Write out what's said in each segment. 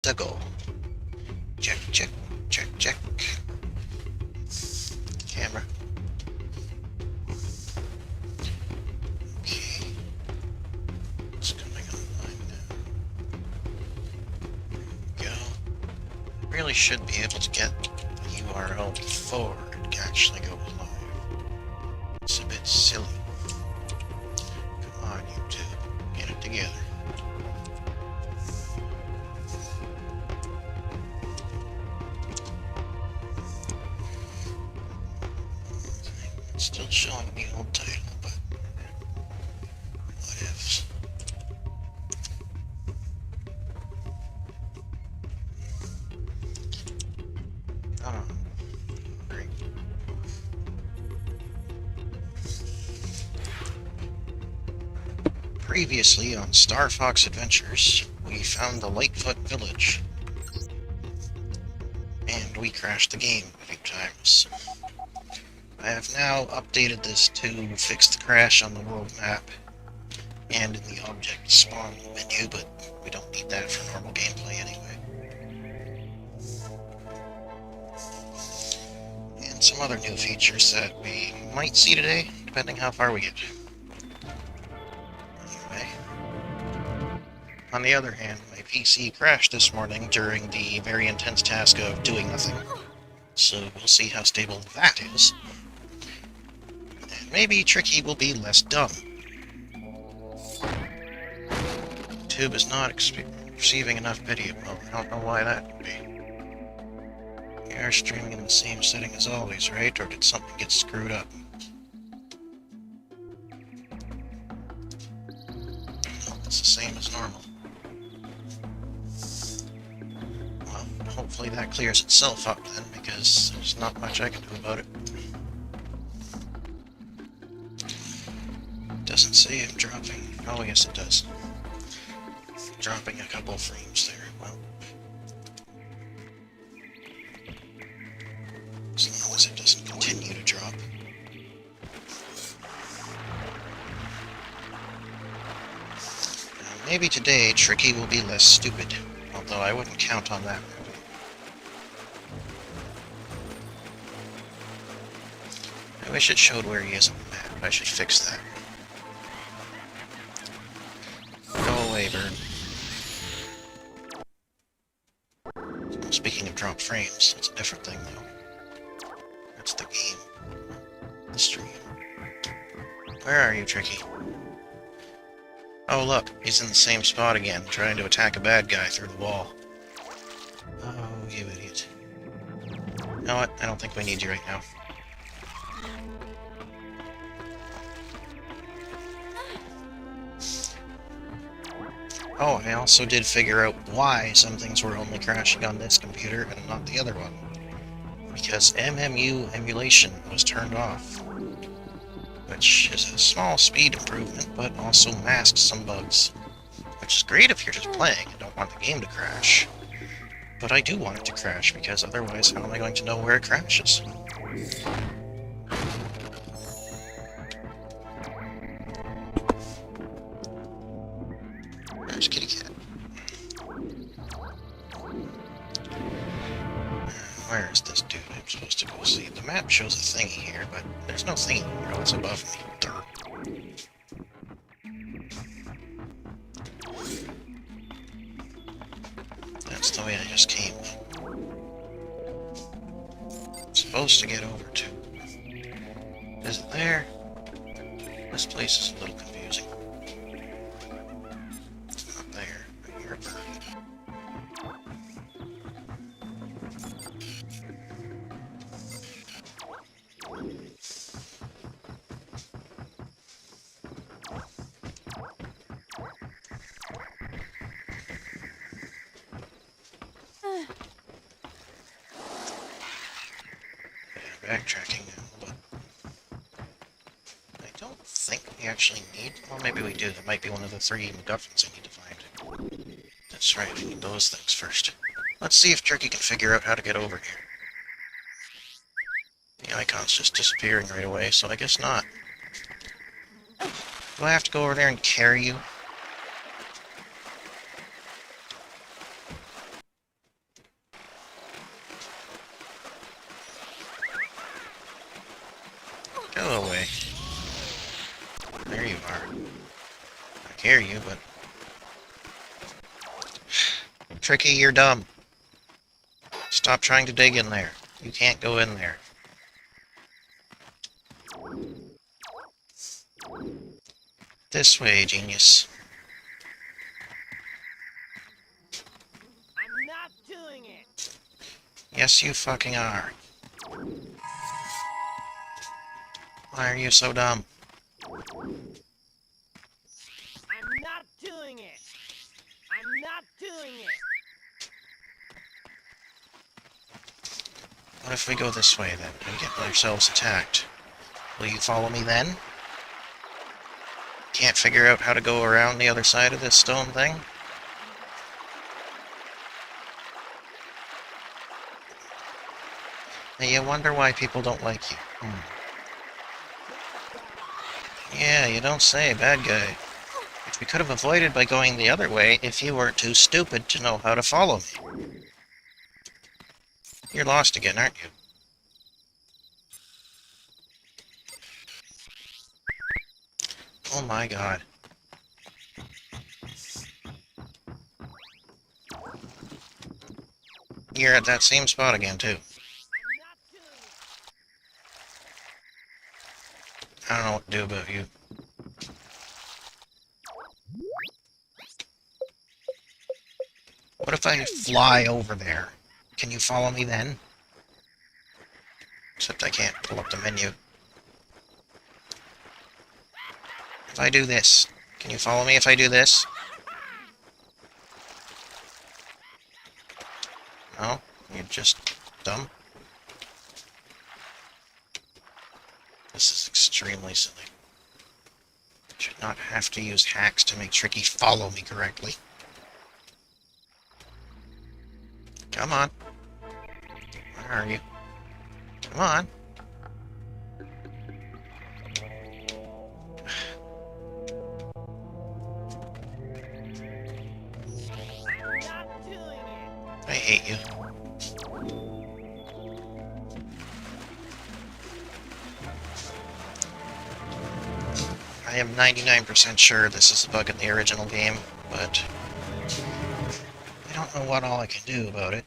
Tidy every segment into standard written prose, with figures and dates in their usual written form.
to go. Check, check, check, check. Camera. Okay. It's coming online now. There we go. Really should be able to get the URL before it actually goes live. It's a bit silly. Come on, YouTube. Get it together. It's still showing the old title, but what ifs. Oh, great. Previously on Star Fox Adventures, we found the LightFoot Village. And we crashed the game a few times. I have now updated this to fix the crash on the world map and in the object spawn menu, but we don't need that for normal gameplay anyway. And some other new features that we might see today, depending how far we get. Anyway. On the other hand, my PC crashed this morning during the very intense task of doing nothing. So we'll see how stable that is. And maybe Tricky will be less dumb. YouTube is not receiving enough video. Well, I don't know why that would be. We are streaming in the same setting as always, right? Or did something get screwed up? No, it's the same as normal. Well, hopefully that clears itself up then, because there's not much I can do about it. Doesn't say I'm dropping. Oh, yes it does. Dropping a couple frames there. Well, as long as it doesn't continue to drop. Now, maybe today Tricky will be less stupid, although I wouldn't count on that. I wish it showed where he is on the map. I should fix that. Go away, bird. Speaking of drop frames, that's a different thing, though. That's the game. The stream. Where are you, Tricky? Oh, look, he's in the same spot again, trying to attack a bad guy through the wall. Oh, you idiot. You know what? I don't think we need you right now. Oh, I also did figure out why some things were only crashing on this computer and not the other one. Because MMU emulation was turned off. Which is a small speed improvement, but also masks some bugs. Which is great if you're just playing and don't want the game to crash. But I do want it to crash, because otherwise how am I going to know where it crashes? There's Kitty Cat. Where is this dude I'm supposed to go see? The map shows a thingy here, but there's no thingy here. Oh, it's above me. Durr. That's the way I just came. I'm supposed to get over to. Is it there? This place is a little confusing. It's not there, but you're a bird. Backtracking now, but I don't think we actually need. Well, maybe we do. That might be one of the 3 MacGuffins I need to find. That's right, I need those things first. Let's see if Tricky can figure out how to get over here. The icon's just disappearing right away, so I guess not. Do I have to go over there and carry you? away. There you are. I hear you, but... Tricky, you're dumb. Stop trying to dig in there. You can't go in there. This way, genius. I'm not doing it. Yes, you fucking are. Why are you so dumb? I'm not doing it. I'm not doing it. What if we go this way, then, and get ourselves attacked? Will you follow me, then? Can't figure out how to go around the other side of this stone thing? And you wonder why people don't like you. Yeah, you don't say, bad guy. Which we could have avoided by going the other way if you weren't too stupid to know how to follow me. You're lost again, aren't you? Oh my god. You're at that same spot again, too. I don't know what to do about you. What if I fly over there? Can you follow me then? Except I can't pull up the menu. If I do this, can you follow me if I do this? No? You're just dumb? This is extremely silly. Should not have to use hacks to make Tricky follow me correctly. Come on. Where are you? Come on. I hate you. I am 99% sure this is a bug in the original game, but I don't know what all I can do about it.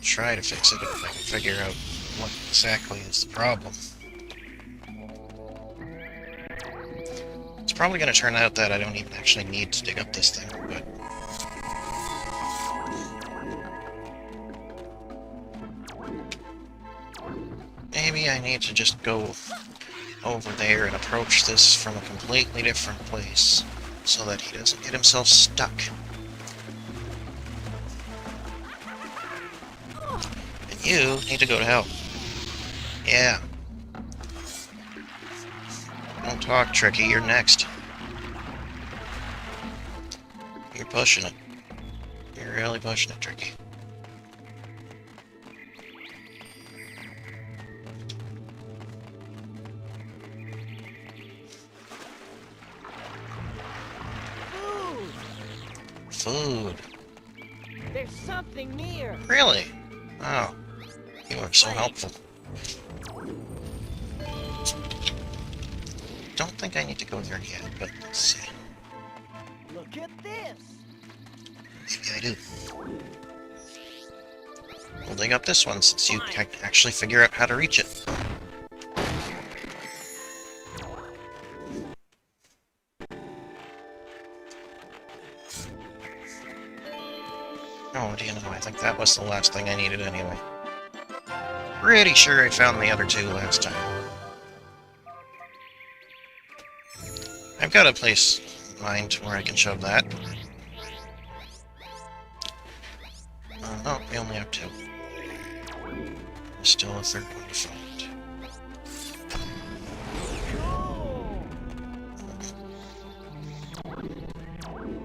Try to fix it if I can figure out what exactly is the problem. It's probably going to turn out that I don't even actually need to dig up this thing, but... maybe I need to just go over there and approach this from a completely different place, so that he doesn't get himself stuck. And you need to go to hell. Yeah. Don't talk, Tricky, you're next. You're pushing it. You're really pushing it, Tricky. Food. There's something near. Really? Oh. You are so helpful. Don't think I need to go there yet, but let's see. Look at this. Maybe I do. We'll dig up this one since you can actually figure out how to reach it. Oh, do you know, I think that was the last thing I needed anyway. Pretty sure I found the other two last time. I've got a place in mind where I can shove that. Oh, we only have two. There's still a third one to find.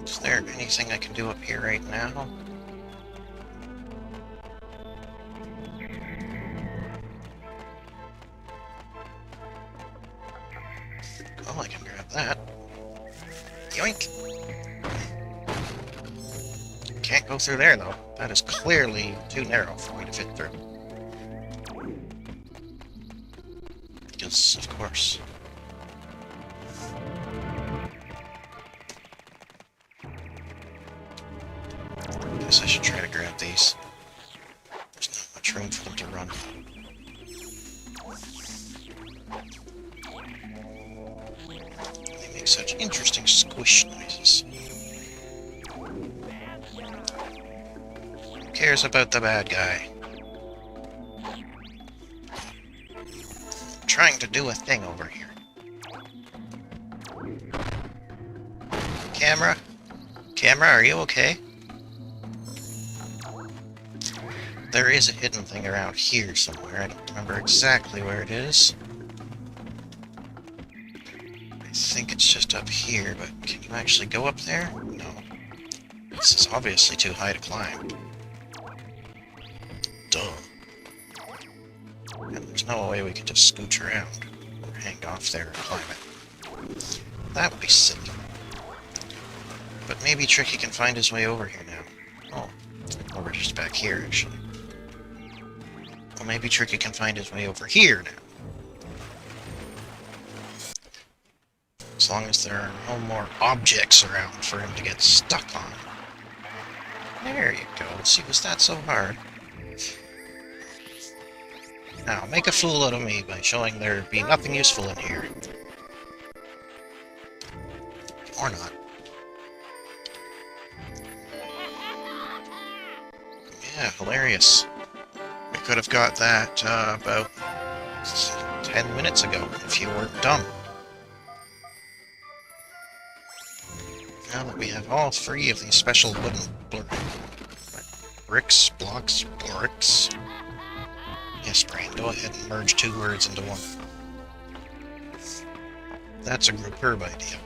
Is there anything I can do up here right now? Oh, I can grab that. Yoink! Can't go through there, though. That is clearly too narrow for me to fit through. Because, of course, guess I should try to grab these. There's not much room for them to run. They make such interesting squish noises. Who cares about the bad guy? I'm trying to do a thing over here. Camera? Camera, are you okay? There is a hidden thing around here somewhere. I don't remember exactly where it is. I think it's just up here, but can you actually go up there? No. This is obviously too high to climb. Duh. And there's no way we could just scooch around or hang off there and climb it. That would be silly. But maybe Tricky can find his way over here now. Oh, we're just back here, actually. Well, maybe Tricky can find his way over here now. As long as there are no more objects around for him to get stuck on. There you go. See, was that so hard? Now, make a fool out of me by showing there be nothing useful in here. Or not. Yeah, hilarious. We could have got that about 10 minutes ago if you weren't dumb. Now that we have all 3 of these special wooden blocks. Yes, Brain, go ahead and merge 2 words into one. That's a group herb idea.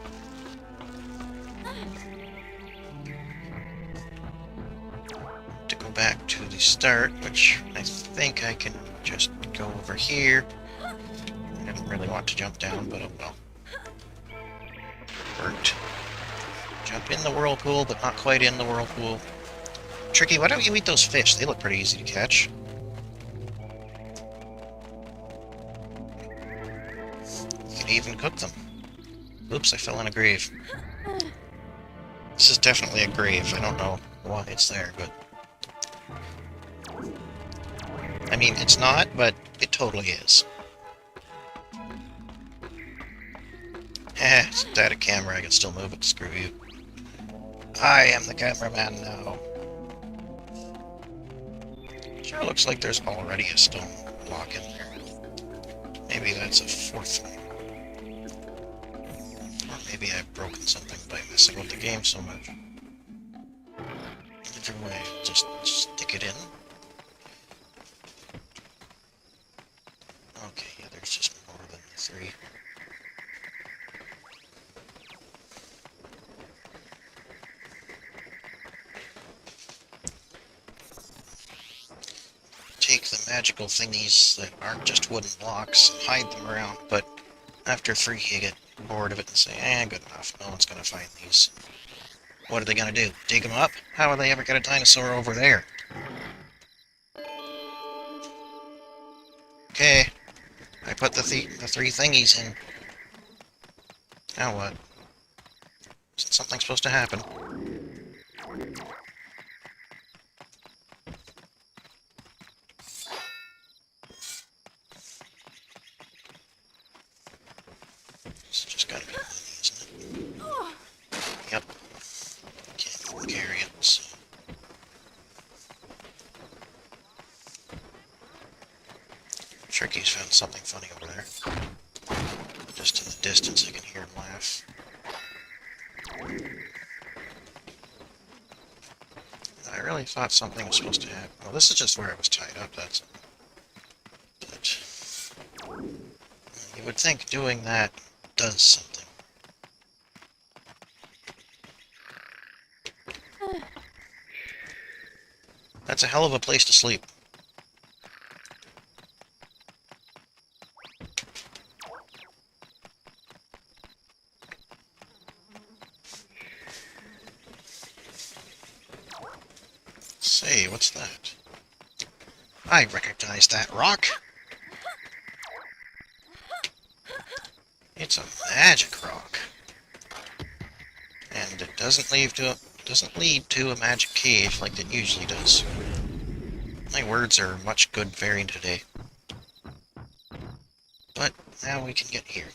To go back to the start, which I think I can just go over here. I didn't really want to jump down, but oh well. Worked. Jump in the whirlpool, but not quite in the whirlpool. Tricky, why don't you eat those fish? They look pretty easy to catch. You can even cook them. Oops, I fell in a grave. This is definitely a grave. I don't know why it's there, but... I mean, it's not, but it totally is. It's that a camera, I can still move it, screw you. I am the cameraman now. Sure looks like there's already a stone block in there. Maybe that's a 4th one. Or maybe I've broken something by messing with the game so much. Either way, just stick it in. Okay, yeah, there's just more than 3. Take the magical thingies that aren't just wooden blocks and hide them around, but after 3 you get bored of it and say, good enough, no one's gonna find these. What are they gonna do? Dig them up? How are they ever get a dinosaur over there? Okay, I put the 3 thingies in. Now what? Isn't something supposed to happen? It's just gotta be money, isn't it? Yep. Can't even carry it, so... Tricky's found something funny over there. Just in the distance I can hear him laugh. I really thought something was supposed to happen. Well, this is just where I was tied up, that's all. But... you would think doing that does something. That's a hell of a place to sleep. Say, what's that? I recognize that rock. It's a magic rock. And it doesn't doesn't lead to a magic cave like it usually does. My words are much good varying today. But now we can get here.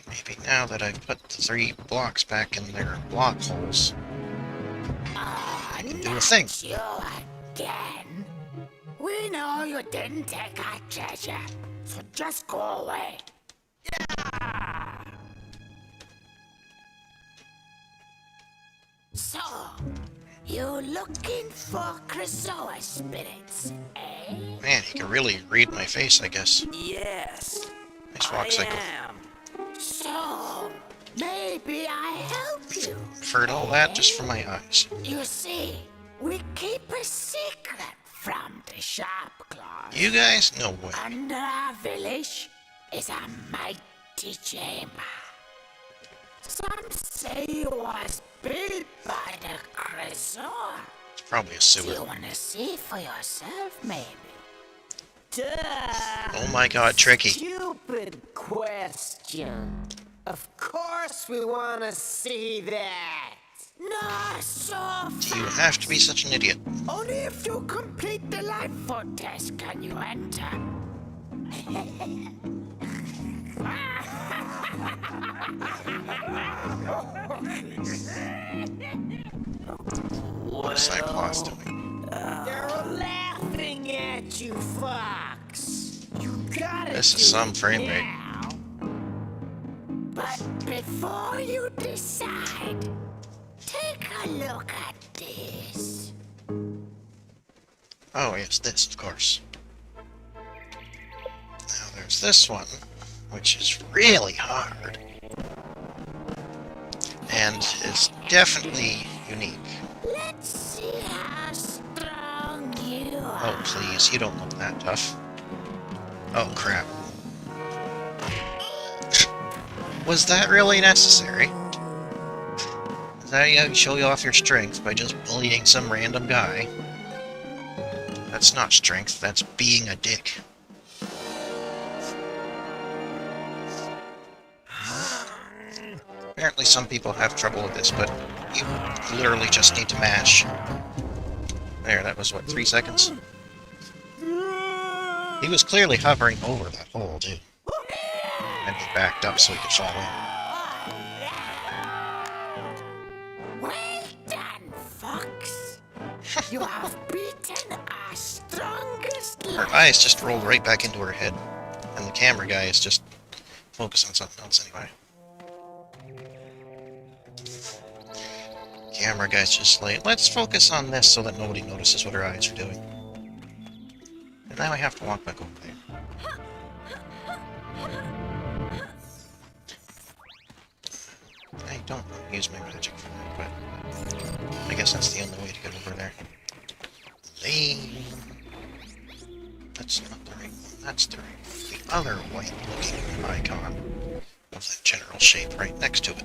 Maybe now that I've put the 3 blocks back in their block holes, I can do a thing. You again? We know you didn't take our treasure, so just go away. So, you looking for Krystal spirits, eh? Man, he can really read my face, I guess. Yes, Nice walk cycle. am. So, maybe I help you. Heard all that just from my eyes. You see, we keep a secret from the sharp claws. You guys? No way. Under our village is a mighty chamber. Some say it was built by the Krystal. It's probably a Do sewer. you wanna see for yourself, maybe? Duh. Oh my god, tricky. Stupid question. Of course we wanna see that. Not so Do you have to be such an idiot? Only if you complete the LightFoot test can you enter. What's that clause doing? They're laughing at you, Fox. You gotta This is do some it frame rate. now. But before you decide, take a look at this. Oh yes, this, of course. Now there's this one, which is really hard. And is definitely unique. Let's see how strong you are. Oh please, you don't look that tough. Oh crap. Was that really necessary? Is that how you show you off your strength, by just bullying some random guy? That's not strength, that's being a dick. Apparently some people have trouble with this, but you literally just need to mash. There, that was what, 3 seconds? He was clearly hovering over that hole, too. And he backed up so he could fall in. Well done, Fox. You have beaten our strongest Her eyes just rolled right back into her head. And the camera guy is just focused on something else anyway. Camera guy's just like, let's focus on this so that nobody notices what her eyes are doing. And now I have to walk back over there. I don't want to use my magic for that, but I guess that's the only way to get over there. Lame. That's not the right one, that's the right one. The other white-looking icon of that general shape right next to it.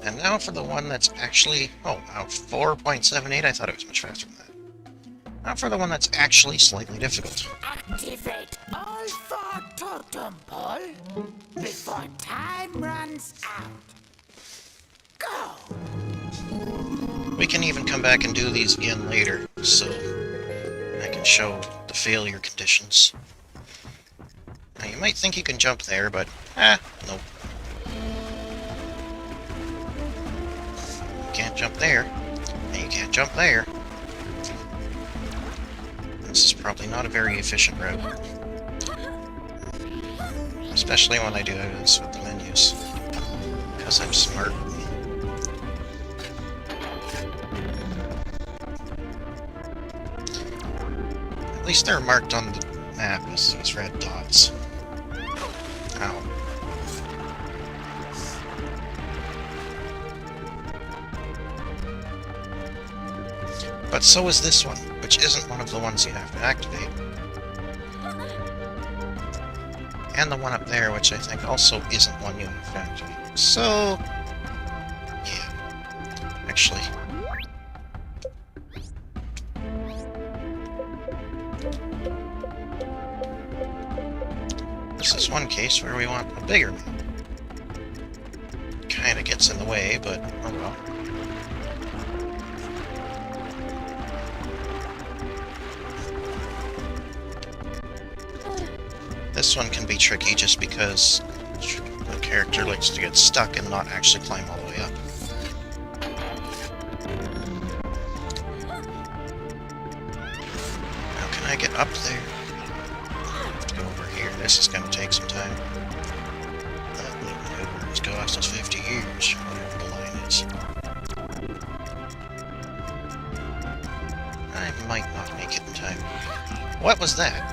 And now for the one that's actually... Oh, wow, 4.78? I thought it was much faster than that. Now for the one that's actually slightly difficult. Activate all four totem pole before time runs out. Go! We can even come back and do these again later, so I can show the failure conditions. Now you might think you can jump there, but nope. You can't jump there, and you can't jump there. This is probably not a very efficient route. Especially when I do this with the menus. Because I'm smart. At least they're marked on the map as these red dots. Ow. But so is this one, which isn't one of the ones you have to activate. And the one up there, which I think also isn't one you have to activate. So... yeah. Actually... one case where we want a bigger map. Kinda gets in the way, but oh well. This one can be tricky just because the character likes to get stuck and not actually climb all the way up. How can I get up there? I have to go over here. This is going to take some time. That little maneuver has cost us 50 years, whatever the line is. I might not make it in time. What was that?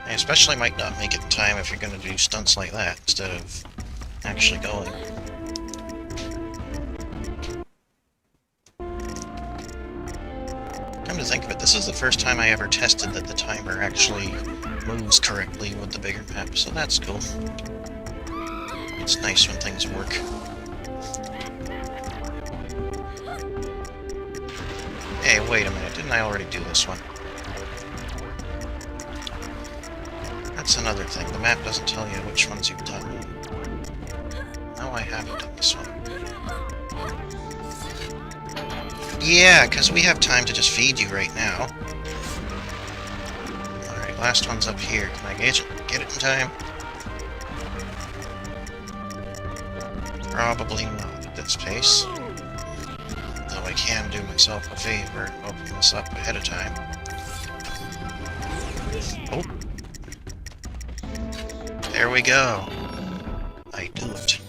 I especially might not make it in time if you're going to do stunts like that instead of actually going. Come to think of it, this is the first time I ever tested that the timer actually moves correctly with the bigger map, so that's cool. It's nice when things work. Hey, wait a minute, didn't I already do this one? That's another thing. The map doesn't tell you which ones you've done. No, I haven't done this one. Yeah, because we have time to just feed you right now. Alright, last one's up here. Can I get it in time? Probably not at this pace. Though I can do myself a favor and open this up ahead of time. Oh. There we go. I do it.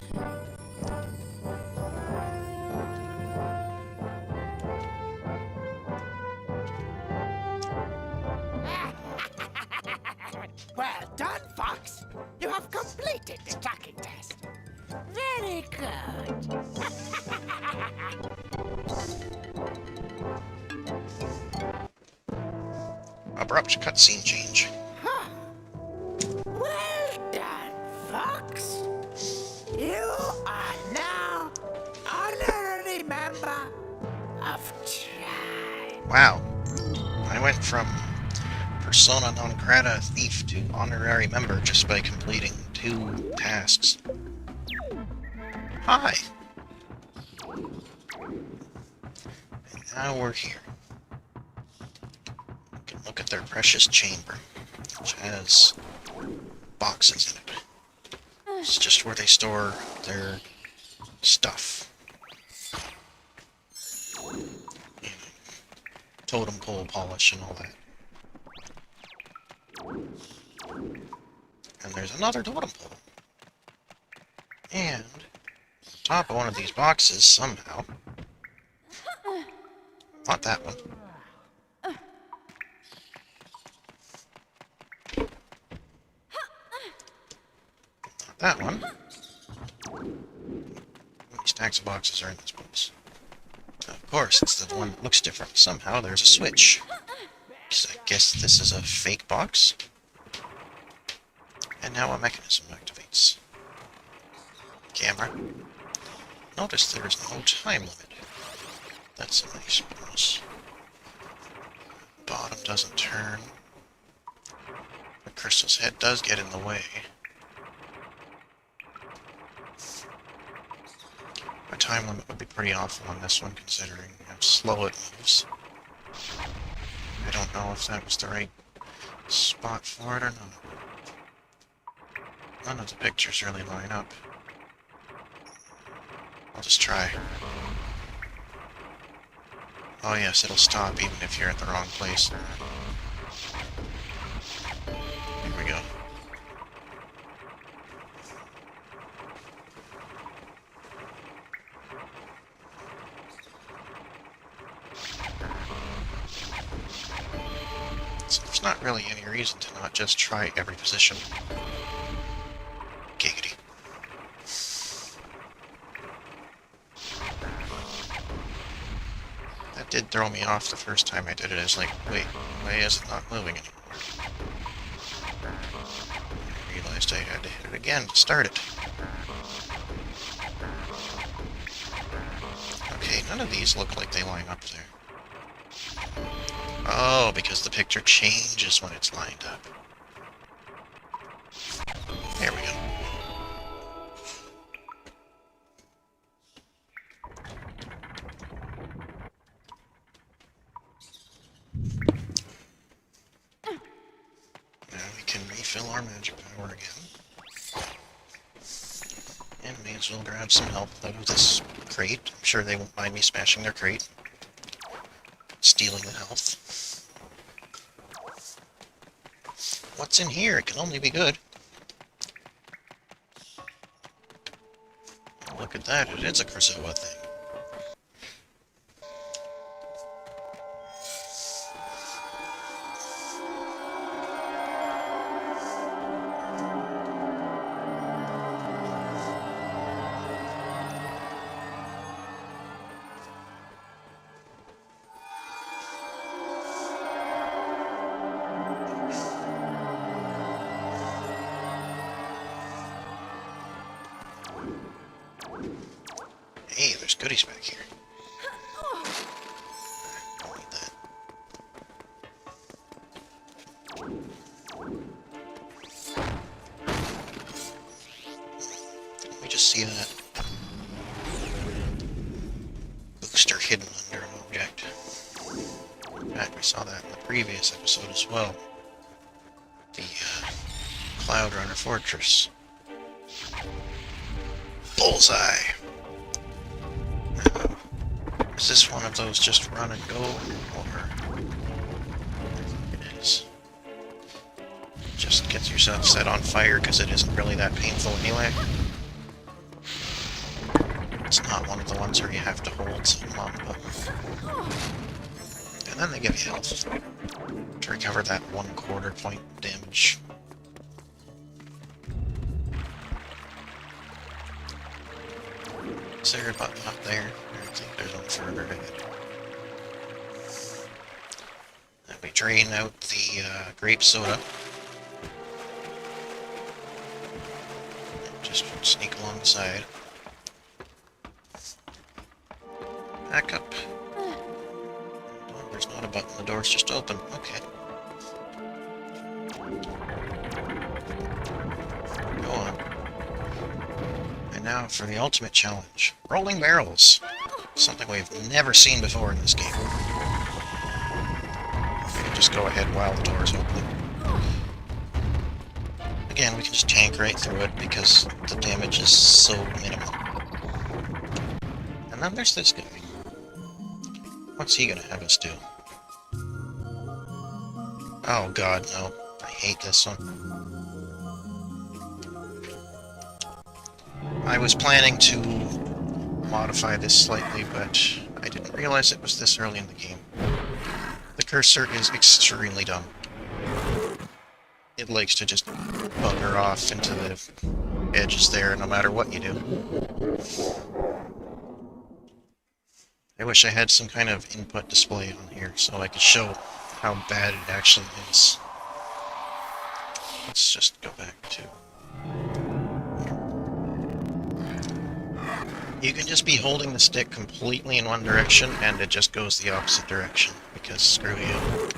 Well done, Fox. You have completed the tracking test. Very good. Abrupt cutscene change. Well done, Fox. You are now honorary member of Tribe. Wow. I went from persona non grata thief to honorary member just by completing 2 tasks. Hi! And now we're here. We can look at their precious chamber, which has boxes in it. It's just where they store their stuff. You know, totem pole polish and all that. And there's another totem pole. And on top of one of these boxes, somehow... Not that one. Not that one. How many stacks of boxes are in this box? Of course, it's the one that looks different. Somehow there's a switch. So I guess this is a fake box. And now a mechanism activates. Camera. Notice there is no time limit. That's a nice bonus. Bottom doesn't turn. But Krystal's head does get in the way. A time limit would be pretty awful on this one, considering how slow it moves. I don't know if that was the right spot for it or not. None of the pictures really line up. I'll just try. Oh yes, it'll stop even if you're at the wrong place. Here we go. So there's not really any reason to not just try every position. Giggity. That did throw me off the first time I did it. I was like, wait, why is it not moving anymore? I realized I had to hit it again to start it. Okay, none of these look like they line up there. Oh, because the picture changes when it's lined up. refill our magic power again. And may as well grab some help out of this crate. I'm sure they won't mind me smashing their crate. Stealing the health. What's in here? It can only be good. Look at that, it is a Krystal thing. Hey, there's goodies back here. Don't need that. Let me just see that. Booster hidden under an object. In fact, we saw that in the previous episode as well. The Cloud Runner Fortress. Bullseye! Is this one of those just run and go, or it is? Just get yourself set on fire because it isn't really that painful anyway. It's not one of the ones where you have to hold something on the button. And then they give you health to recover that 1/4 point damage. Is there a button up there? I think there's one further ahead. Then we drain out the grape soda. Just sneak along the side. Back up. Oh, there's not a button, the door's just open. Okay. Go on. And now for the ultimate challenge. Rolling barrels. Something we've never seen before in this game. We can just go ahead while the door is open. Again, we can just tank right through it because the damage is so minimal. And then there's this guy. What's he gonna have us do? Oh god, no. I hate this one. I was planning to modify this slightly, but I didn't realize it was this early in the game. The cursor is extremely dumb. It likes to just bugger off into the edges there no matter what you do. I wish I had some kind of input display on here so I could show how bad it actually is. Let's just go back to... You can just be holding the stick completely in one direction and it just goes the opposite direction, because screw you.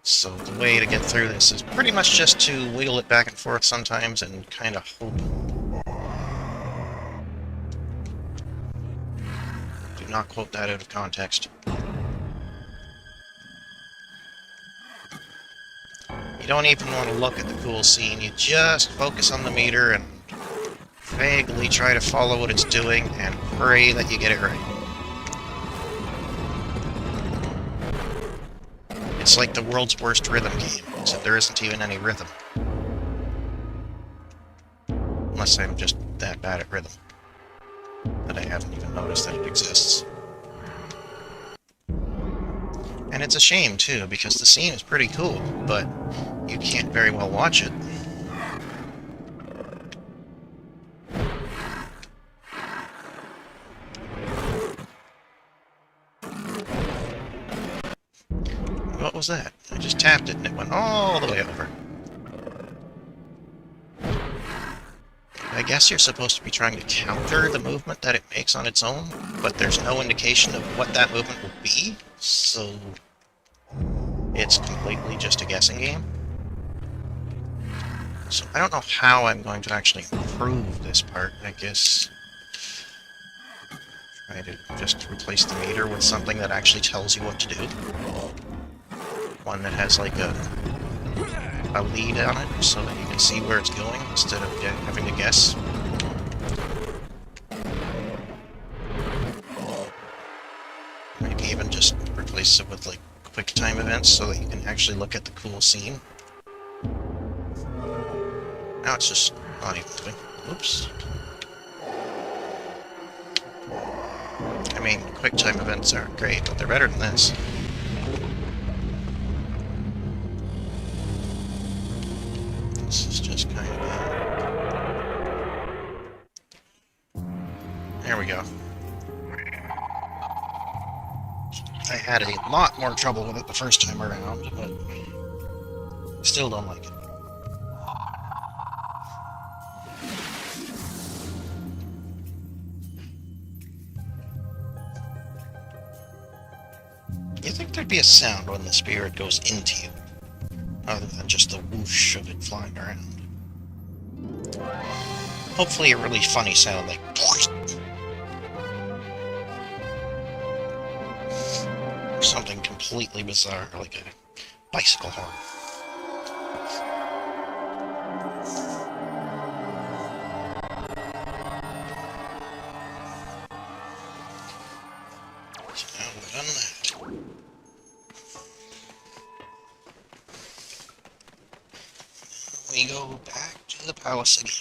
So the way to get through this is pretty much just to wiggle it back and forth sometimes and kind of hope. Do not quote that out of context. You don't even want to look at the cool scene, you just focus on the meter and vaguely try to follow what it's doing and pray that you get it right. It's like the world's worst rhythm game, except there isn't even any rhythm. Unless I'm just that bad at rhythm that I haven't even noticed that it exists. And it's a shame, too, because the scene is pretty cool, but you can't very well watch it. What was that? I just tapped it and it went all the way over. I guess you're supposed to be trying to counter the movement that it makes on its own, but there's no indication of what that movement will be, so it's completely just a guessing game. So I don't know how I'm going to actually improve this part. I guess try to just replace the meter with something that actually tells you what to do. One that has like a a lead on it so that you can see where it's going instead of having to guess. Maybe even just replace it with like quick time events so that you can actually look at the cool scene. Now it's just not even moving. Oops. I mean, quick time events aren't great, but they're better than this. This is just kind of There we go. I had a lot more trouble with it the first time around, but still don't like it. You think there'd be a sound when the spirit goes into you, other than just the whoosh of it flying around? Hopefully a really funny sound like or something completely bizarre like a bicycle horn. So now we're done that. We go back to the palace again.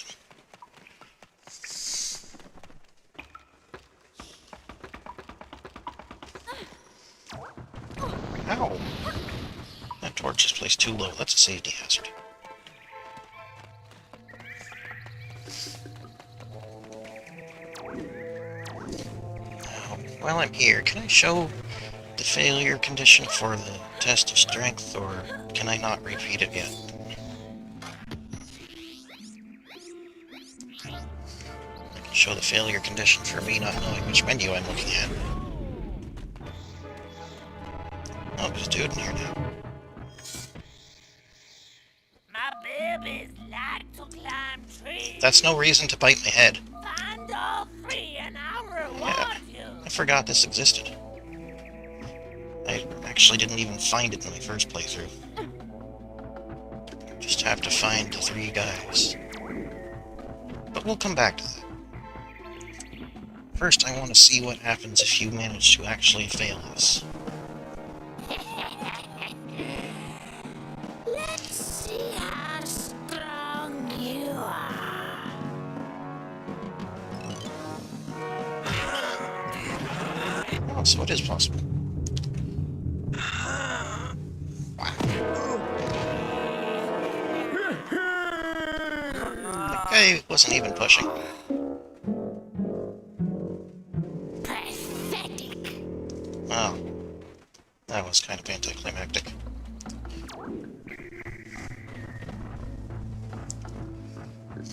Ow! That torch is placed too low. That's a safety hazard. Now, while I'm here, can I show the failure condition for the test of strength, or can I not repeat it yet? I can show the failure condition for me not knowing which menu I'm looking at. Oh, there's a dude in here now. My babies like to climb trees. That's no reason to bite my head. Find all three and I'll reward you. I forgot this existed. I actually didn't even find it in my first playthrough. Just have to find the three guys. But we'll come back to that. First, I want to see what happens if you manage to actually fail this. Let's see how strong you are. Oh, so it is possible. That guy wasn't even pushing. Pathetic. Wow. That was kind of anticlimactic.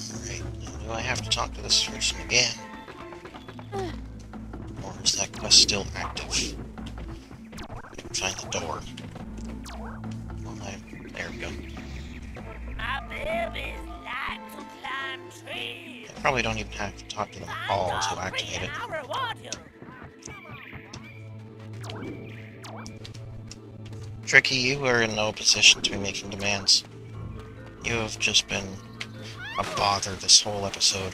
Alright, do I have to talk to this person again? Or is that quest still active? Find the door. Well, there we go. My babies like to climb trees. I probably don't even have to talk to them all to Find all three activate it. and I'll reward you. Tricky, you are in no position to be making demands. You have just been a bother this whole episode.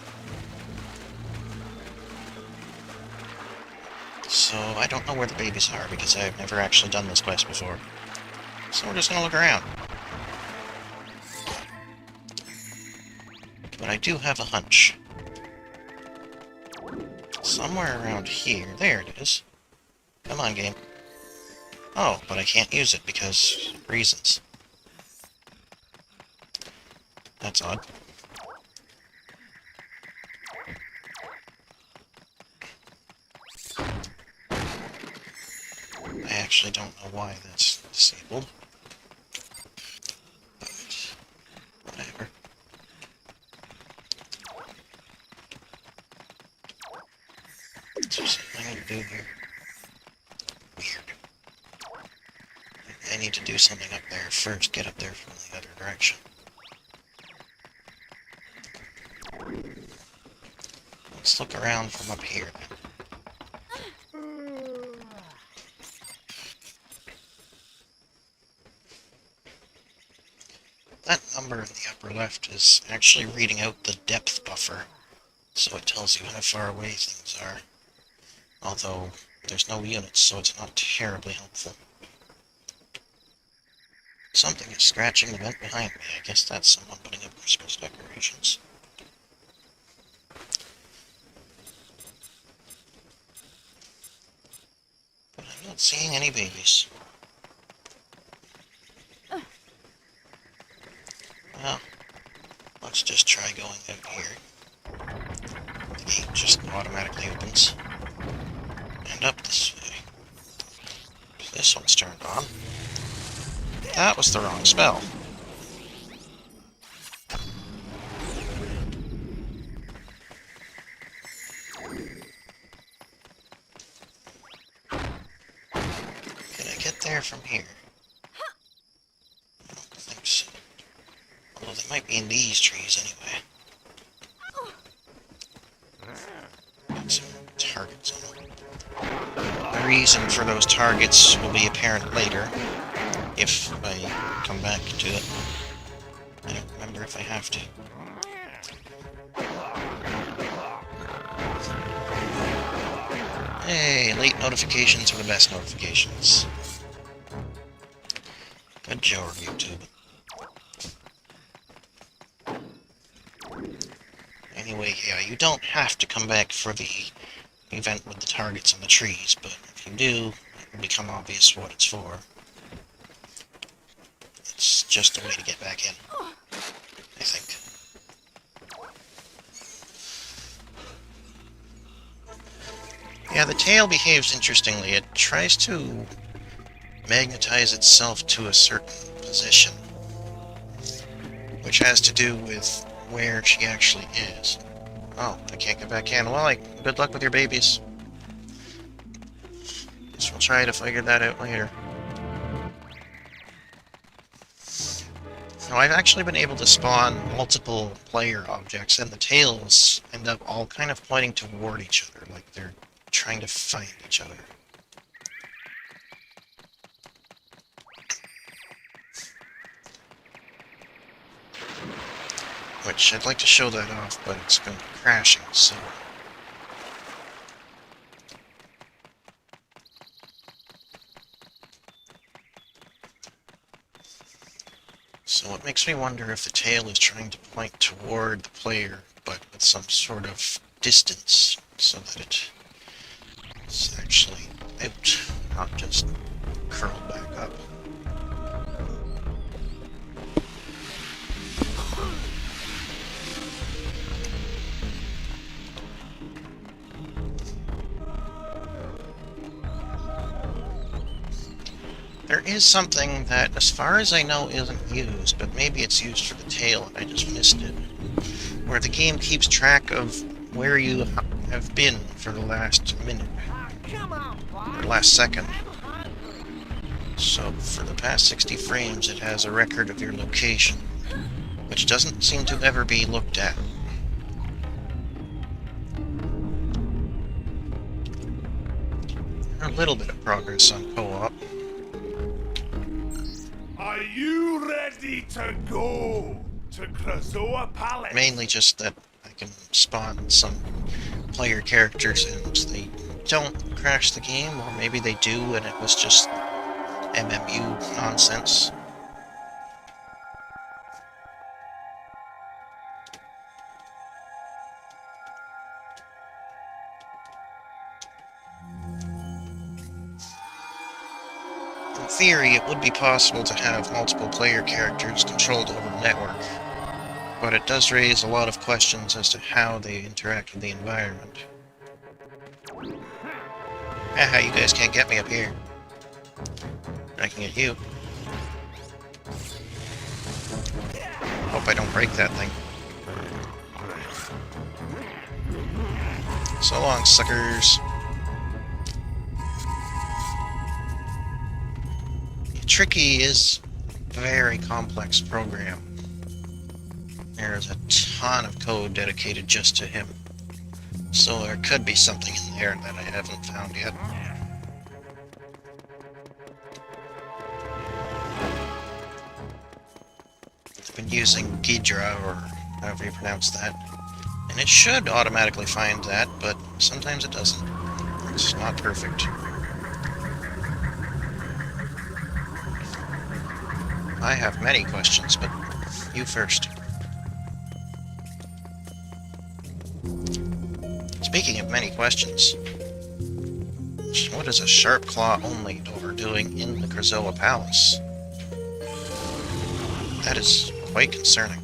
So, I don't know where the babies are because I've never actually done this quest before. So we're just gonna look around. But I do have a hunch. Somewhere around here. There it is. Come on, game. Oh, but I can't use it because reasons. That's odd. I actually don't know why that's disabled. But whatever. So something I need to do here. Weird. I need to do something up there first. Get up there from the other direction. Let's look around from up here then. That number in the upper left is actually reading out the depth buffer, so it tells you how far away things are. Although, there's no units, so it's not terribly helpful. Something is scratching the vent behind me. I guess that's someone putting up Christmas decorations. But I'm not seeing any babies. Well, let's just try going out here. The gate just automatically opens. And up this way. This one's turned on. That was the wrong spell. Can I get there from here? I don't think so. Although they might be in these trees anyway. Got some targets on them. The reason for those targets will be apparent later, if I come back to it. I don't remember if I have to. Hey, late notifications are the best notifications. Good job, YouTube. Anyway, yeah, you don't have to come back for the event with the targets on the trees, but if you do, it will become obvious what it's for. It's just a way to get back in, I think. Yeah, the tail behaves interestingly. It tries to magnetize itself to a certain position, which has to do with where she actually is. Oh, I can't get back in. Well, good luck with your babies. Guess we'll try to figure that out later. Now, I've actually been able to spawn multiple player objects, and the tails end up all kind of pointing toward each other, like they're trying to find each other. Which, I'd like to show that off, but it's been crashing, so... So it makes me wonder if the tail is trying to point toward the player, but with some sort of distance, so that it's actually out, not just curled back up. There is something that, as far as I know, isn't used, but maybe it's used for the tail and I just missed it, where the game keeps track of where you have been for the last minute, or last second. So, for the past 60 frames, it has a record of your location, which doesn't seem to ever be looked at. A little bit of progress on co-op. Are you ready to go to Krystal Palace? Mainly just that I can spawn some player characters and they don't crash the game, or maybe they do and it was just MMU nonsense. In theory, it would be possible to have multiple player characters controlled over the network, but it does raise a lot of questions as to how they interact with the environment. Haha, you guys can't get me up here. I can get you. Hope I don't break that thing. So long, suckers. Tricky is a very complex program. There's a ton of code dedicated just to him. So there could be something in there that I haven't found yet. I've been using Ghidra, or however you pronounce that. And it should automatically find that, but sometimes it doesn't. It's not perfect. I have many questions, but you first. Speaking of many questions, what is a Sharp Claw only door doing in the Krystal Palace? That is quite concerning.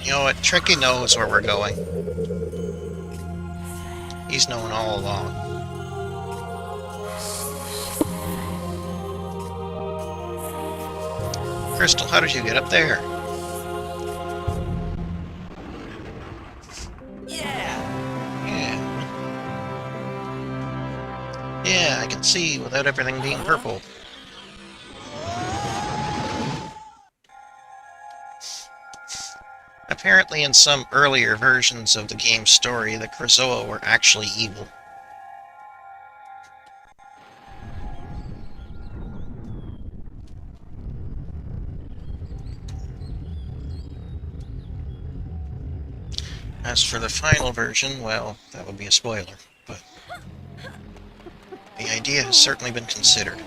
You know what? Tricky knows where we're going. He's known all along. Krystal, how did you get up there? Yeah, I can see without everything being purple. Apparently in some earlier versions of the game's story, the Krystal were actually evil. As for the final version, well, that would be a spoiler, but the idea has certainly been considered.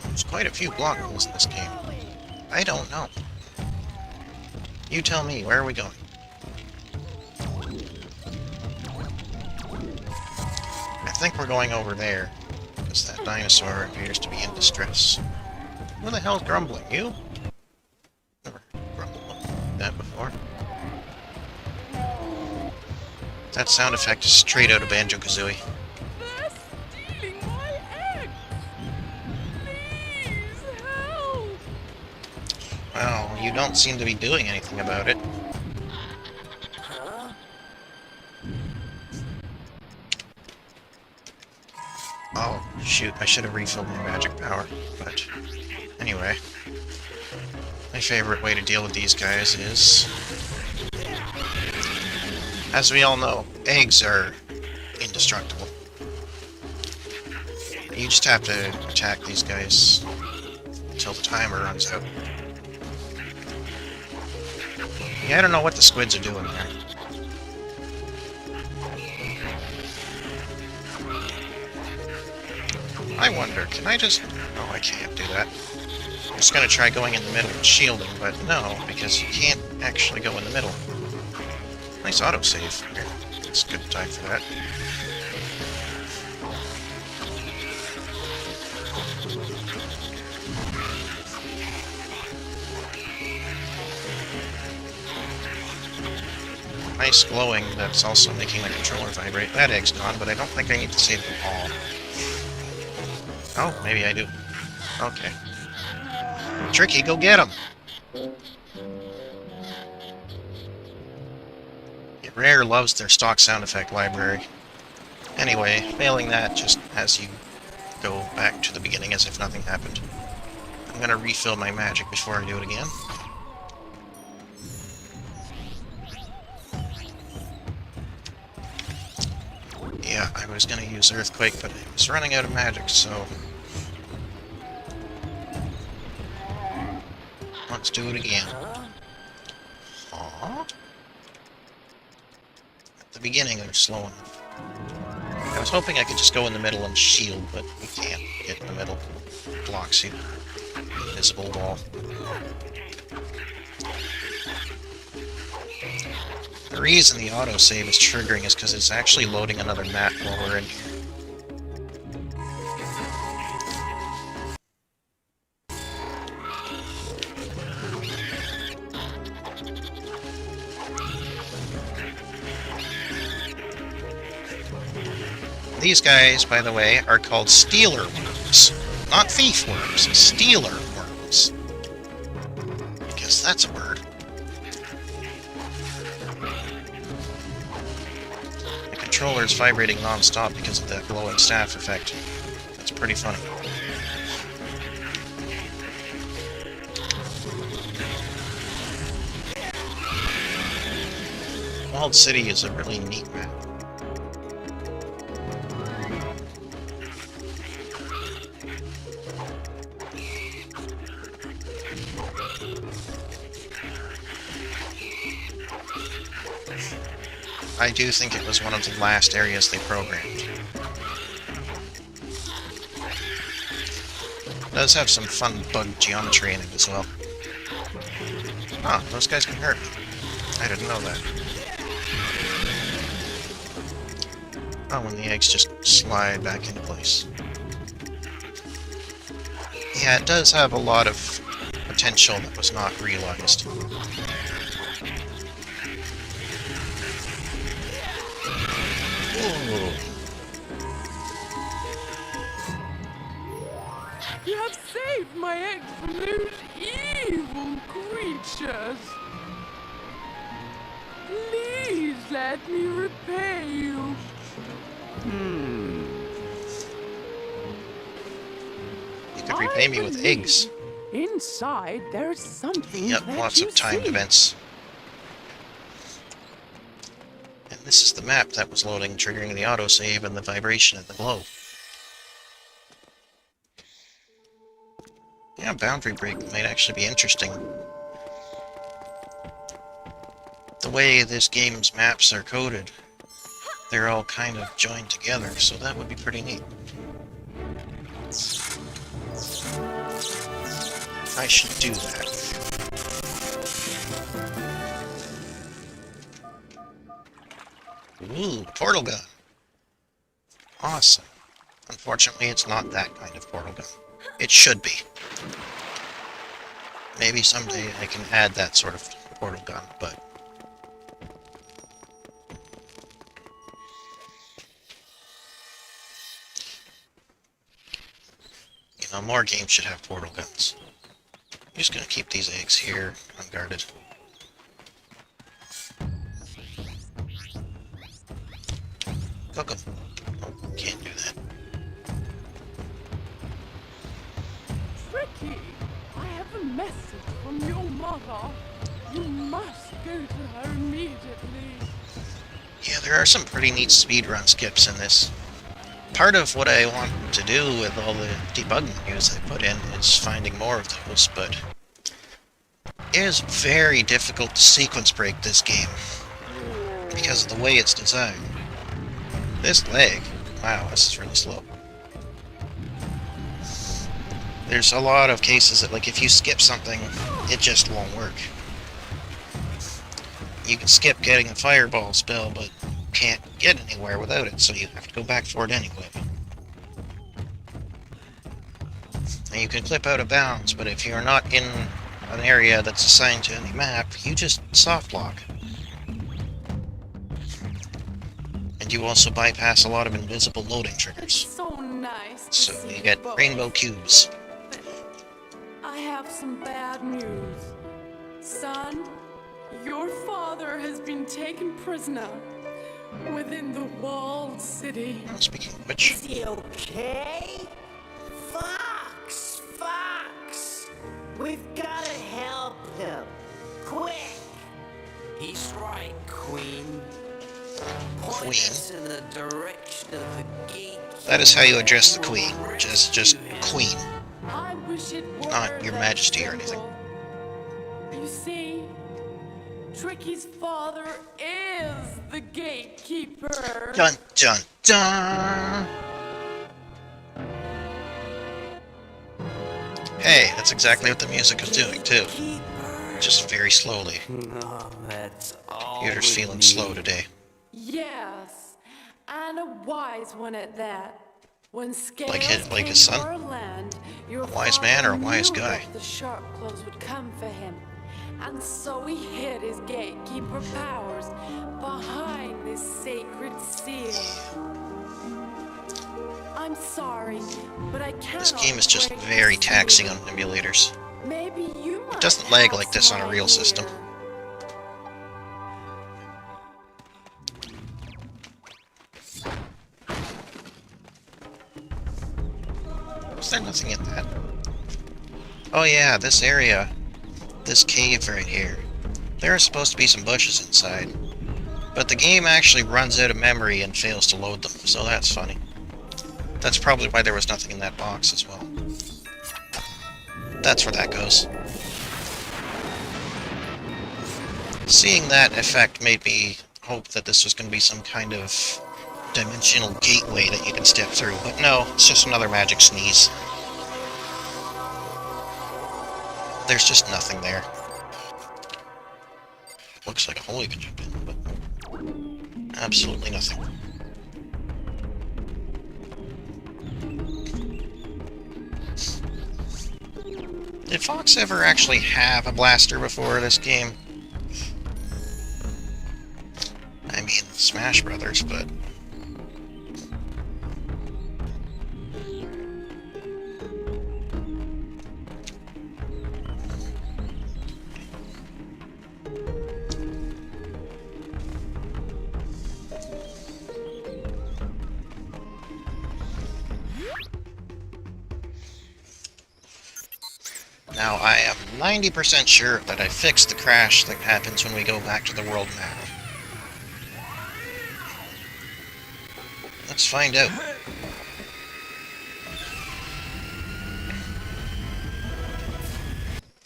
There's quite a few block holes in this game. I don't know. You tell me, where are we going? I think we're going over there, because that dinosaur appears to be in distress. Who the hell's grumbling? You? Never grumbled like that before. That sound effect is straight out of Banjo-Kazooie. They're stealing my eggs! Please help! Well, you don't seem to be doing anything about it. Oh, shoot, I should have refilled my magic power, but anyway. My favorite way to deal with these guys is... as we all know, eggs are indestructible. You just have to attack these guys until the timer runs out. Yeah, I don't know what the squids are doing there. I wonder, can I just... oh, I can't do that. I'm just gonna try going in the middle and shielding, but no, because you can't actually go in the middle. Nice autosave here. It's a good time for that. Nice glowing that's also making the controller vibrate. That egg's gone, but I don't think I need to save them all. Oh, maybe I do. Okay. Tricky, go get him! Rare loves their stock sound effect library. Anyway, failing that just has you go back to the beginning as if nothing happened. I'm gonna refill my magic before I do it again. Yeah, I was gonna use Earthquake, but I was running out of magic, so... let's do it again. Aww. At the beginning, they're slow enough. I was hoping I could just go in the middle and shield, but you can't get in the middle. It blocks you. Invisible wall. The reason the autosave is triggering is because it's actually loading another map while we're in here. These guys, by the way, are called stealer worms. Not thief worms, stealer worms. Because that's a word. controller's vibrating non-stop because of that glowing staff effect. That's pretty funny. Walled City is a really neat map. I do think it was one of the last areas they programmed. It does have some fun bug geometry in it as well. Ah, those guys can hurt me. I didn't know that. Oh, when the eggs just slide back into place. Yeah, it does have a lot of potential that was not realized. Ooh. You have saved my eggs from those evil creatures. Please let me repay you. You could repay me with eggs. Inside, there's something. Yep, that lots you of timed see. events. And this is the map that was loading, triggering the autosave and the vibration and the glow. Yeah, boundary break might actually be interesting. The way this game's maps are coded, they're all kind of joined together, so that would be pretty neat. I should do that. Ooh, portal gun. Awesome. Unfortunately, it's not that kind of portal gun. It should be. Maybe someday I can add that sort of portal gun, but... you know, more games should have portal guns. I'm just gonna keep these eggs here, unguarded. Cook 'em. Oh, can't do that. Tricky, I have a message from your mother. You must go to her immediately. Yeah, there are some pretty neat speedrun skips in this. Part of what I want to do with all the debug menus I put in is finding more of those, but it is very difficult to sequence break this game because of the way it's designed. This lag, wow, this is really slow. There's a lot of cases that, like, if you skip something, it just won't work. You can skip getting a fireball spell, but can't get anywhere without it, so you have to go back for it anyway. And you can clip out of bounds, but if you're not in an area that's assigned to any map, you just soft lock. And you also bypass a lot of invisible loading It's triggers. so nice to So see you get both. rainbow cubes. I have some bad news. Son, your father has been taken prisoner within the Walled City. Speaking of which, Is he okay? Fox! Fox! We've gotta help him. Quick! He's right, Queen. Point Queen. us in the direction of the gate. that is how you address the Queen. Just Queen. I wish it were Not Your that Majesty or anything. simple. You see, Tricky's father is the gatekeeper. Dun dun dun! Hey, that's exactly what the music is doing, too. Keeper. Just very slowly. Oh, that's all. Computer's we feeling need. slow today. Yes, and a wise one at that. When scales Like his came son? to our land, your A wise man or a father wise knew guy? that the sharp claws would come for him, and so he hid his gatekeeper powers behind this sacred seal. I'm sorry, but I can't. This game is just very taxing on emulators. Maybe you might doesn't lag have like this some on a real idea. system. Was there nothing in that? Oh yeah, this area. This cave right here. There are supposed to be some bushes inside. But the game actually runs out of memory and fails to load them, so that's funny. That's probably why there was nothing in that box as well. That's where that goes. Seeing that effect made me hope that this was going to be some kind of dimensional gateway that you can step through, but no, it's just another magic sneeze. There's just nothing there. Looks like a hole you can jump in, but absolutely nothing. Did Fox ever actually have a blaster before this game? I mean, Smash Brothers, but... Now, I am 90% sure that I fixed the crash that happens when we go back to the world map. Let's find out.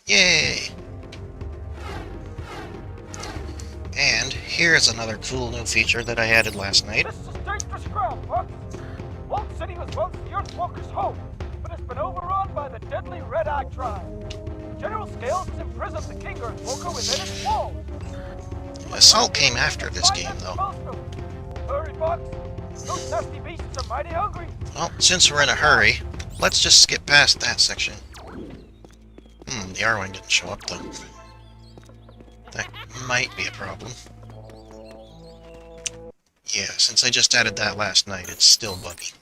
Yay! And here's another cool new feature that I added last night. This is dangerous ground, Fox. Walled City was once the Earthwalkers' home, but it's been overrun by the deadly Red Eye tribe. General Scales has imprisoned the King Earthwalker within its walls. Assault came after this game, though. Hurry, Fox. Those nasty beasts are mighty hungry. Well, since we're in a hurry, let's just skip past that section. The Arwing didn't show up, though. That might be a problem. Yeah, since I just added that last night, it's still buggy.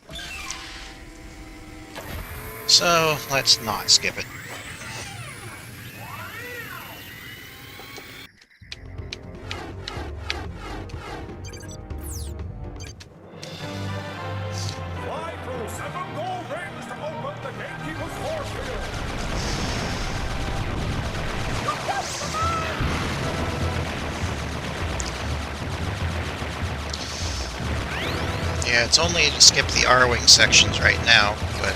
So, let's not skip it. Yeah, it's only to skip the R-Wing sections right now, but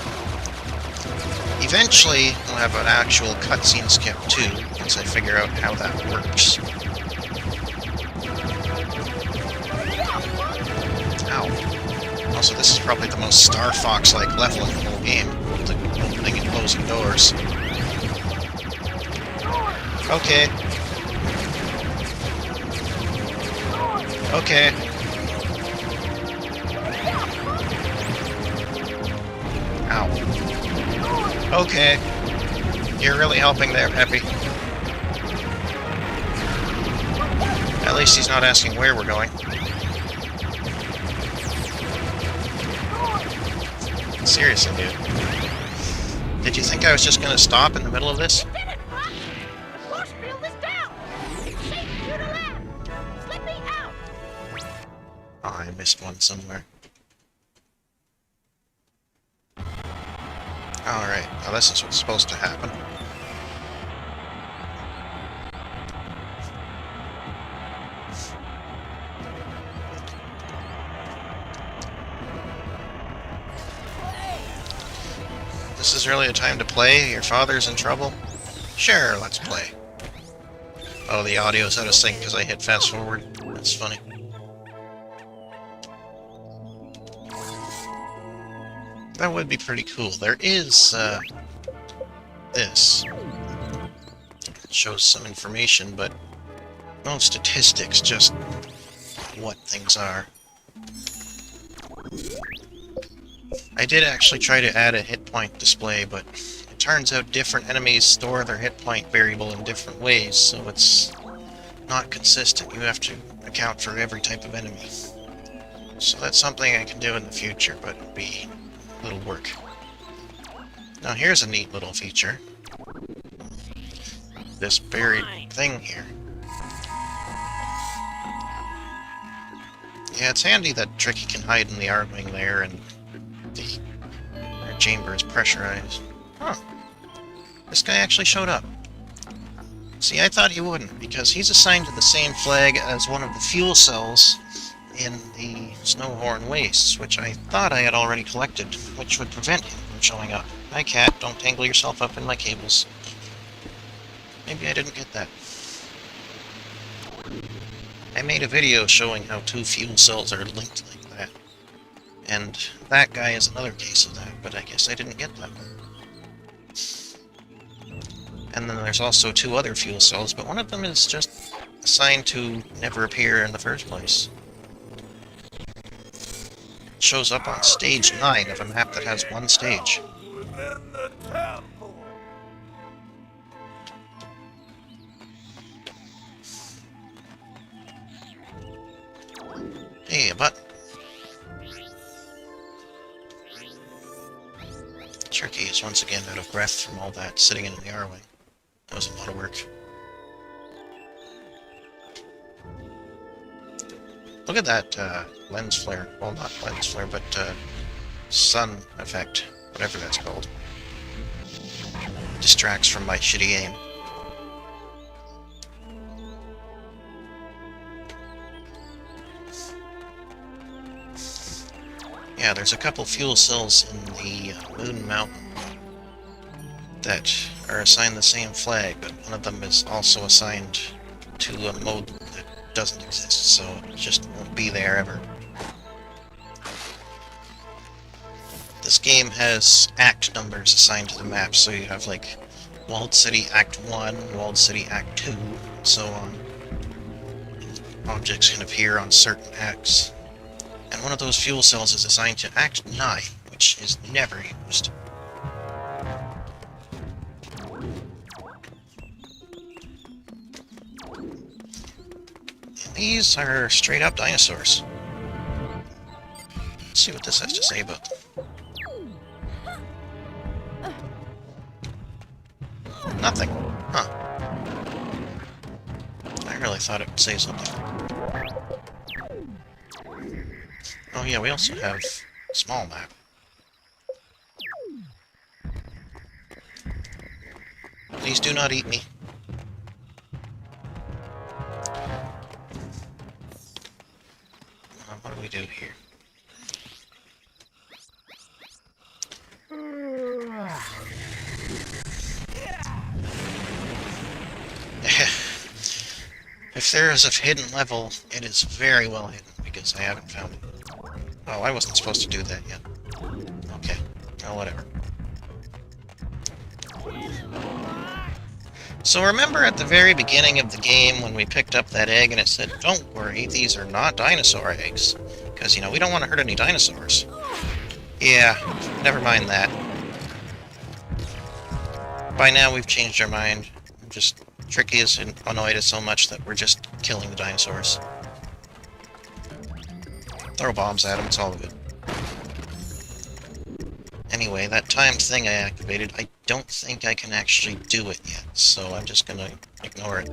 eventually we'll have an actual cutscene skip too, once I figure out how that works. Ow. Also, this is probably the most Star Fox-like level in the whole game, the opening and closing doors. Okay. Okay. Ow. Okay. You're really helping there, Peppy. At least he's not asking where we're going. Seriously, dude. Did you think I was just gonna stop in the middle of this? You did it, Fox! The force field is down! It's safe for you to land! Slip me out! Oh, I missed one somewhere. Alright, now this is what's supposed to happen. This is really a time to play? Your father's in trouble? Sure, let's play. Oh, the audio's out of sync because I hit fast forward. That's funny. That would be pretty cool. There is, this. It shows some information, but no statistics, just what things are. I did actually try to add a hit point display, but it turns out different enemies store their hit point variable in different ways, so it's not consistent. You have to account for every type of enemy. So that's something I can do in the future, but it'll be little work. Now here's a neat little feature. This buried thing here. Yeah, it's handy that Tricky can hide in the R-Wing there, and the chamber is pressurized. Huh. This guy actually showed up. See, I thought he wouldn't, because he's assigned to the same flag as one of the fuel cells in the Snowhorn Wastes, which I thought I had already collected, which would prevent him from showing up. Hi, cat, don't tangle yourself up in my cables. Maybe I didn't get that. I made a video showing how 2 fuel cells are linked like that. And that guy is another case of that, but I guess I didn't get that one. And then there's also 2 other fuel cells, but one of them is just assigned to never appear in the first place. It shows up on stage 9 of a map that has 1 stage. Within the temple. Hey, a butt. Turkey is once again out of breath from all that sitting in the R-wing. That was a lot of work. Look at that lens flare. Well, not lens flare, but sun effect. Whatever that's called. Distracts from my shitty aim. Yeah, there's a couple fuel cells in the Moon Mountain that are assigned the same flag, but one of them is also assigned to a mode that doesn't exist, so it just won't be there ever. This game has act numbers assigned to the map, so you have like Walled City Act 1, Walled City Act 2, and so on. Objects can appear on certain acts. And one of those fuel cells is assigned to Act 9, which is never used. And these are straight-up dinosaurs. Let's see what this has to say about them. Nothing. Huh. I really thought it would say something. Oh yeah, we also have a small map. Please do not eat me. What do we do here? If there is a hidden level, it is very well hidden, because I haven't found it. Oh, I wasn't supposed to do that yet. Okay. Well, whatever. So remember at the very beginning of the game when we picked up that egg and it said, "Don't worry, these are not dinosaur eggs." Because, you know, we don't want to hurt any dinosaurs. Yeah, never mind that. By now we've changed our mind. Just Tricky has annoyed us so much that we're just killing the dinosaurs. Throw bombs at them, it's all good. Anyway, that timed thing I activated, I don't think I can actually do it yet, so I'm just gonna ignore it.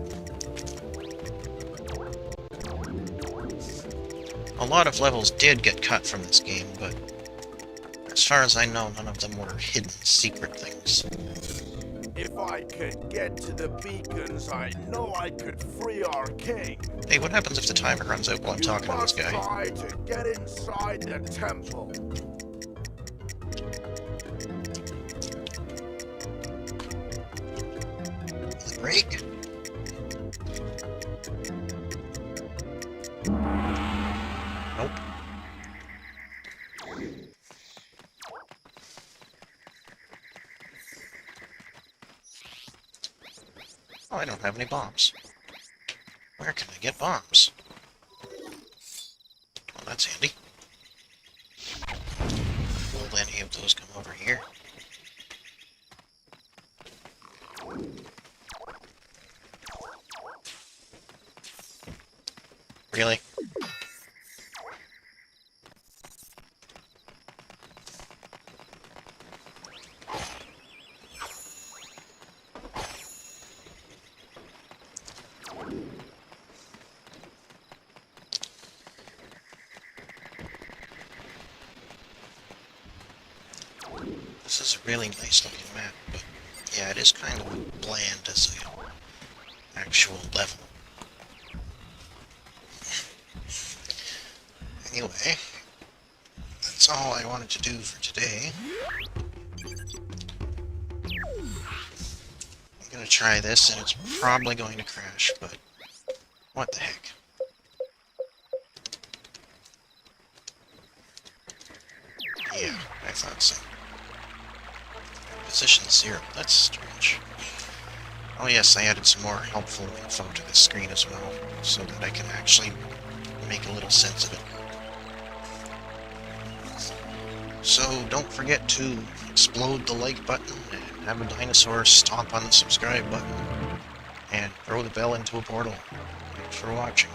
A lot of levels did get cut from this game, but as far as I know, none of them were hidden secret things. If I could get to the beacons, I know I could free our king. Hey, what happens if the timer runs out while I'm talking to this guy? You must try to get inside the temple. Break? Nope. Oh, I don't have any bombs. Where can I get bombs? Oh, that's handy. Will any of those come over here? Really? This is a really nice looking map, but yeah, it is kind of bland as an actual level. Anyway, that's all I wanted to do for today. I'm gonna try this, and it's probably going to crash, but what the heck. Yeah, I thought so. Position 0, that's strange. Oh yes, I added some more helpful info to the screen as well, so that I can actually make a little sense of it. So don't forget to explode the like button, and have a dinosaur stomp on the subscribe button, and throw the bell into a portal. Thanks for watching.